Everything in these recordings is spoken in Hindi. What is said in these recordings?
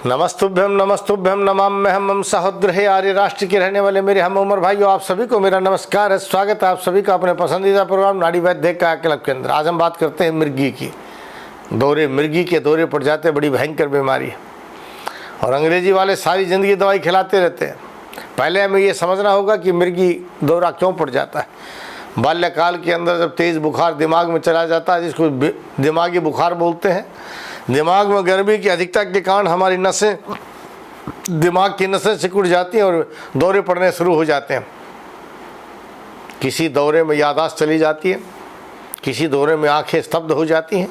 नमस्तुभ्यम नमाम्यहम् सहोदर आर्य राष्ट्र के रहने वाले मेरे हम उमर भाइयों, आप सभी को मेरा नमस्कार है। स्वागत है आप सभी का अपने पसंदीदा प्रोग्राम नाड़ी वैद्य का क्लब के अंदर। आज हम बात करते हैं मिर्गी की। मिर्गी के दौरे पड़ जाते हैं, बड़ी भयंकर बीमारी है और अंग्रेजी वाले सारी ज़िंदगी दवाई खिलाते रहते हैं। पहले हमें ये समझना होगा कि मिर्गी दौरा क्यों पड़ जाता है। बाल्यकाल के अंदर जब तेज़ बुखार दिमाग में चला जाता है, जिसको दिमागी बुखार बोलते हैं। दिमाग में गर्मी की अधिकता के कारण हमारी नसें, दिमाग की नसें सिकुड़ जाती हैं और दौरे पड़ने शुरू हो जाते हैं। किसी दौरे में याददाश्त चली जाती है, किसी दौरे में आंखें स्तब्ध हो जाती हैं,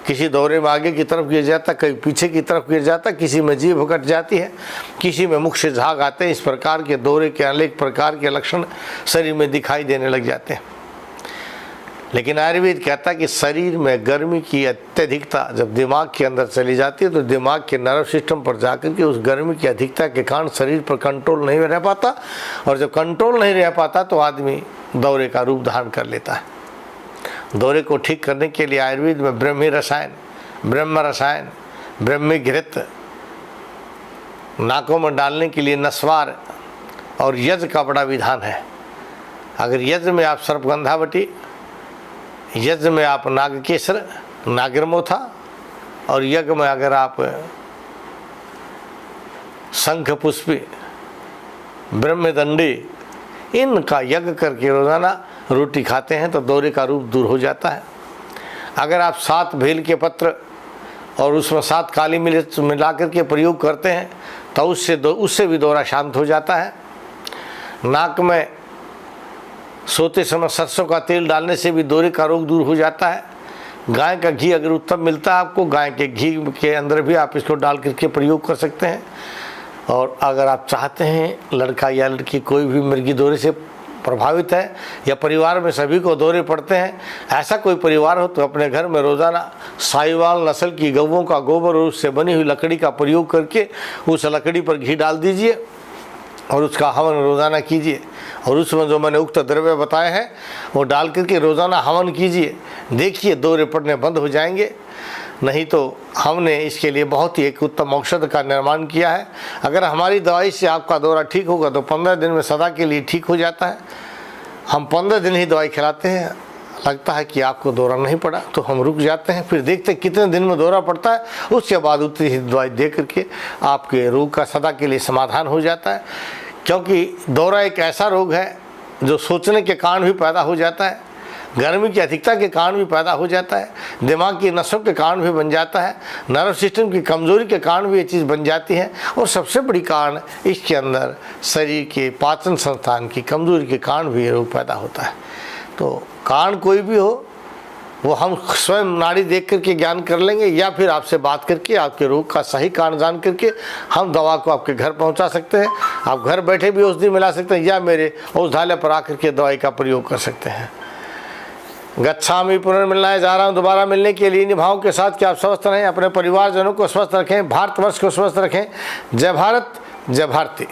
किसी दौरे में आगे की तरफ गिर जाता, कहीं पीछे की तरफ गिर जाता, किसी में जीभ कट जाती है, किसी में मुख से झाग आते हैं। इस प्रकार के दौरे के अनेक प्रकार के लक्षण शरीर में दिखाई देने लग जाते हैं। लेकिन आयुर्वेद कहता है कि शरीर में गर्मी की अत्यधिकता जब दिमाग के अंदर चली जाती है तो दिमाग के नर्व सिस्टम पर जाकर के उस गर्मी की अधिकता के कारण शरीर पर कंट्रोल नहीं रह पाता, और जब कंट्रोल नहीं रह पाता तो आदमी दौरे का रूप धारण कर लेता है। दौरे को ठीक करने के लिए आयुर्वेद में ब्रह्मी रसायन, ब्रह्मी घृत, नाकों में डालने के लिए नस्वार और यज्ञ का बड़ा विधान है। अगर यज्ञ में आप सर्पगंधावटी, यज्ञ में आप नागकेसर, नागरमोथा, और यज्ञ में अगर आप शंख पुष्पी, ब्रह्मदंडी, इनका यज्ञ करके रोज़ाना रोटी खाते हैं तो दौरे का रूप दूर हो जाता है। अगर आप 7 भेल के पत्र और उसमें 7 काली मिर्च मिला करके प्रयोग करते हैं तो उससे भी दौरा शांत हो जाता है। नाक में सोते समय सरसों का तेल डालने से भी दौरे का रोग दूर हो जाता है। गाय का घी अगर उत्तम मिलता है आपको, गाय के घी के अंदर भी आप इसको डाल करके प्रयोग कर सकते हैं। और अगर आप चाहते हैं लड़का या लड़की कोई भी मिर्गी दौरे से प्रभावित है या परिवार में सभी को दौरे पड़ते हैं, ऐसा कोई परिवार हो तो अपने घर में रोज़ाना साहिवाल नस्ल की गौओं का गोबर और उससे बनी हुई लकड़ी का प्रयोग करके उस लकड़ी पर घी डाल दीजिए और उसका हवन रोज़ाना कीजिए, और उसमें जो मैंने उक्त द्रव्य बताए हैं वो डाल करके रोज़ाना हवन कीजिए। देखिए दौरे पड़ने बंद हो जाएंगे। नहीं तो हमने इसके लिए बहुत ही एक उत्तम औषध का निर्माण किया है। अगर हमारी दवाई से आपका दौरा ठीक होगा तो 15 दिन में सदा के लिए ठीक हो जाता है। हम 15 दिन ही दवाई खिलाते हैं, लगता है कि आपको दौरा नहीं पड़ा तो हम रुक जाते हैं, फिर देखते हैं कितने दिन में दौरा पड़ता है, उसके बाद उतनी ही दवाई दे करके आपके रोग का सदा के लिए समाधान हो जाता है। क्योंकि दौरा एक ऐसा रोग है जो सोचने के कारण भी पैदा हो जाता है, गर्मी की अधिकता के कारण भी पैदा हो जाता है, दिमाग की नसों के कारण भी बन जाता है, नर्व सिस्टम की कमज़ोरी के कारण भी ये चीज़ बन जाती है, और सबसे बड़ी कारण इसके अंदर शरीर के पाचन संस्थान की कमज़ोरी के कारण भी ये रोग पैदा होता है। तो कारण कोई भी हो वो हम स्वयं नाड़ी देख करके ज्ञान कर लेंगे, या फिर आपसे बात करके आपके रोग का सही कारण जान करके हम दवा को आपके घर पहुंचा सकते हैं। आप घर बैठे भी औषधि मिला सकते हैं या मेरे औषधालय पर आकर के दवाई का प्रयोग कर सकते हैं। गच्छामि पुनर्मिलनाय जा रहा हूँ दोबारा मिलने के लिए निभाओं के साथ कि आप स्वस्थ रहें, अपने परिवारजनों को स्वस्थ रखें, भारतवर्ष को स्वस्थ रखें। जय भारत, जय भारती।